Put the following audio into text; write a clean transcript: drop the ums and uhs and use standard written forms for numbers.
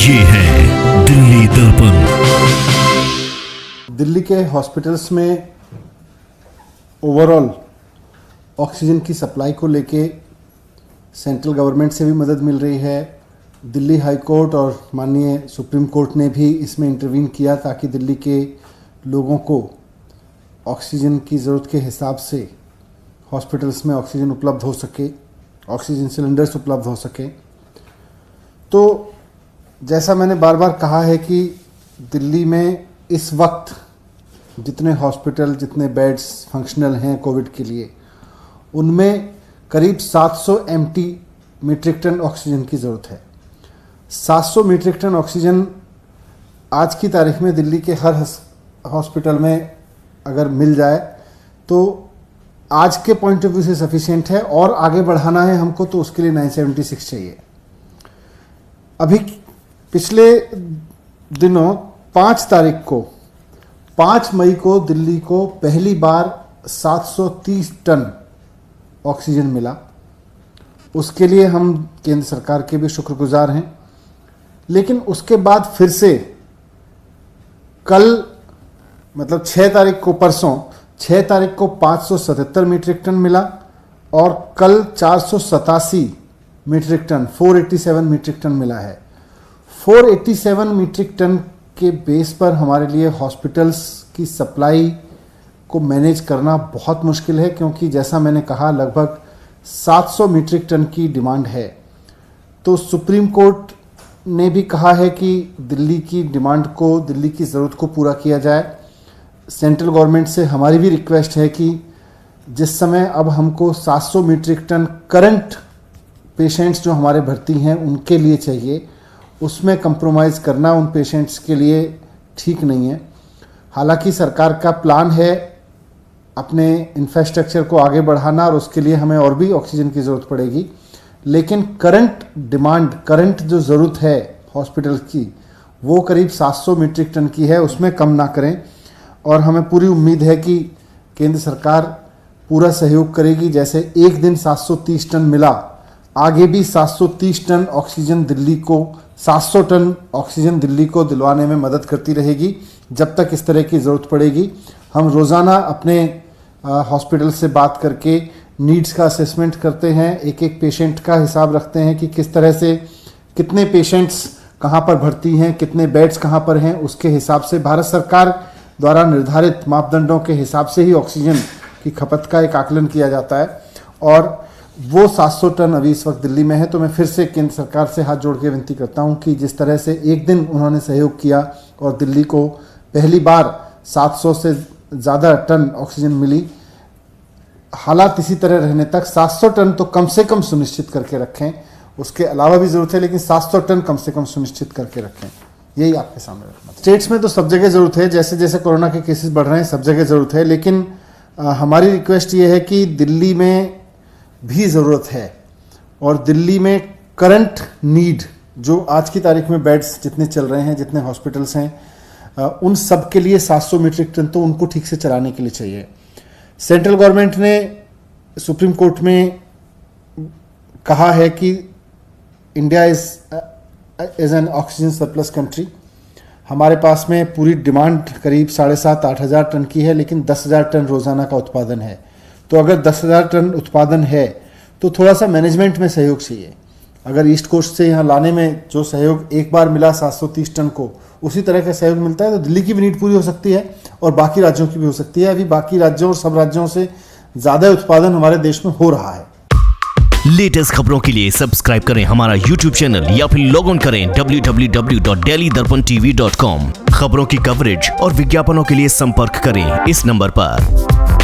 ये है दिल्ली दर्पण। दिल्ली के हॉस्पिटल्स में ओवरऑल ऑक्सीजन की सप्लाई को लेके सेंट्रल गवर्नमेंट से भी मदद मिल रही है। दिल्ली हाई कोर्ट और माननीय सुप्रीम कोर्ट ने भी इसमें इंटरवीन किया ताकि दिल्ली के लोगों को ऑक्सीजन की ज़रूरत के हिसाब से हॉस्पिटल्स में ऑक्सीजन उपलब्ध हो सके, ऑक्सीजन सिलेंडर्स उपलब्ध हो सके। तो जैसा मैंने बार बार कहा है कि दिल्ली में इस वक्त जितने हॉस्पिटल, जितने बेड्स फंक्शनल हैं कोविड के लिए, उनमें करीब 700 मीट्रिक टन ऑक्सीजन की ज़रूरत है। 700 मीट्रिक टन ऑक्सीजन आज की तारीख में दिल्ली के हर हॉस्पिटल में अगर मिल जाए तो आज के पॉइंट ऑफ व्यू से सफिशिएंट है, और आगे बढ़ाना है हमको तो उसके लिए 976 चाहिए। अभी पिछले दिनों 5 मई को दिल्ली को पहली बार 730 टन ऑक्सीजन मिला। उसके लिए हम केंद्र सरकार के भी शुक्रगुजार हैं। लेकिन उसके बाद फिर से कल मतलब 6 तारीख को, परसों 6 तारीख को 577 मीट्रिक टन मिला और कल 487 मीट्रिक टन 487 मीट्रिक टन मिला है। 487 मीट्रिक टन के बेस पर हमारे लिए हॉस्पिटल्स की सप्लाई को मैनेज करना बहुत मुश्किल है, क्योंकि जैसा मैंने कहा लगभग 700 मीट्रिक टन की डिमांड है। तो सुप्रीम कोर्ट ने भी कहा है कि दिल्ली की डिमांड को, दिल्ली की ज़रूरत को पूरा किया जाए। सेंट्रल गवर्नमेंट से हमारी भी रिक्वेस्ट है कि जिस समय अब हमको 700 मीट्रिक टन करंट पेशेंट्स जो हमारे भर्ती हैं उनके लिए चाहिए, उसमें कंप्रोमाइज़ करना उन पेशेंट्स के लिए ठीक नहीं है। हालांकि सरकार का प्लान है अपने इंफ्रास्ट्रक्चर को आगे बढ़ाना और उसके लिए हमें और भी ऑक्सीजन की ज़रूरत पड़ेगी, लेकिन करंट डिमांड, करंट जो ज़रूरत है हॉस्पिटल की, वो करीब 700 मीट्रिक टन की है, उसमें कम ना करें। और हमें पूरी उम्मीद है कि केंद्र सरकार पूरा सहयोग करेगी। जैसे एक दिन 730 टन मिला, आगे भी 730 टन ऑक्सीजन दिल्ली को, 700 टन ऑक्सीजन दिल्ली को दिलवाने में मदद करती रहेगी जब तक इस तरह की ज़रूरत पड़ेगी। हम रोज़ाना अपने हॉस्पिटल से बात करके नीड्स का असेसमेंट करते हैं, एक एक पेशेंट का हिसाब रखते हैं कि किस तरह से कितने पेशेंट्स कहाँ पर भर्ती हैं, कितने बेड्स कहाँ पर हैं। उसके हिसाब से भारत सरकार द्वारा निर्धारित मापदंडों के हिसाब से ही ऑक्सीजन की खपत का एक आकलन किया जाता है, और वो 700 टन अभी इस वक्त दिल्ली में है। तो मैं फिर से केंद्र सरकार से हाथ जोड़ के विनती करता हूं कि जिस तरह से एक दिन उन्होंने सहयोग किया और दिल्ली को पहली बार 700 से ज़्यादा टन ऑक्सीजन मिली, हालात इसी तरह रहने तक 700 टन तो कम से कम सुनिश्चित करके रखें। उसके अलावा भी ज़रूरत है, लेकिन 700 टन कम से कम सुनिश्चित करके रखें। यही आपके सामने रखना। स्टेट्स में तो सब जगह ज़रूरत है, जैसे जैसे कोरोना के केसेस बढ़ रहे हैं सब जगह ज़रूरत है, लेकिन हमारी रिक्वेस्ट ये है कि दिल्ली में भी ज़रूरत है। और दिल्ली में करंट नीड जो आज की तारीख में बेड्स जितने चल रहे हैं, जितने हॉस्पिटल्स हैं, उन सब के लिए 700 मीट्रिक टन तो उनको ठीक से चलाने के लिए चाहिए। सेंट्रल गवर्नमेंट ने सुप्रीम कोर्ट में कहा है कि India is an oxygen surplus country. हमारे पास में पूरी डिमांड करीब 7,500-8 हज़ार टन की है, लेकिन 10,000 टन रोज़ाना का उत्पादन है। तो अगर 10,000 टन उत्पादन है तो थोड़ा सा मैनेजमेंट में सहयोग चाहिए। अगर ईस्ट कोस्ट से यहाँ लाने में जो सहयोग एक बार मिला 730 टन को, उसी तरह का सहयोग मिलता है तो दिल्ली की भी नीड पूरी हो सकती है और बाकी राज्यों की भी हो सकती है। अभी बाकी राज्यों और सब राज्यों से ज़्यादा उत्पादन हमारे देश में हो रहा है। लेटेस्ट खबरों के लिए सब्सक्राइब करें हमारा YouTube चैनल या फिर लॉग ऑन करें www.delhidarpantv.com। खबरों की कवरेज और विज्ञापनों के लिए संपर्क करें इस नंबर पर।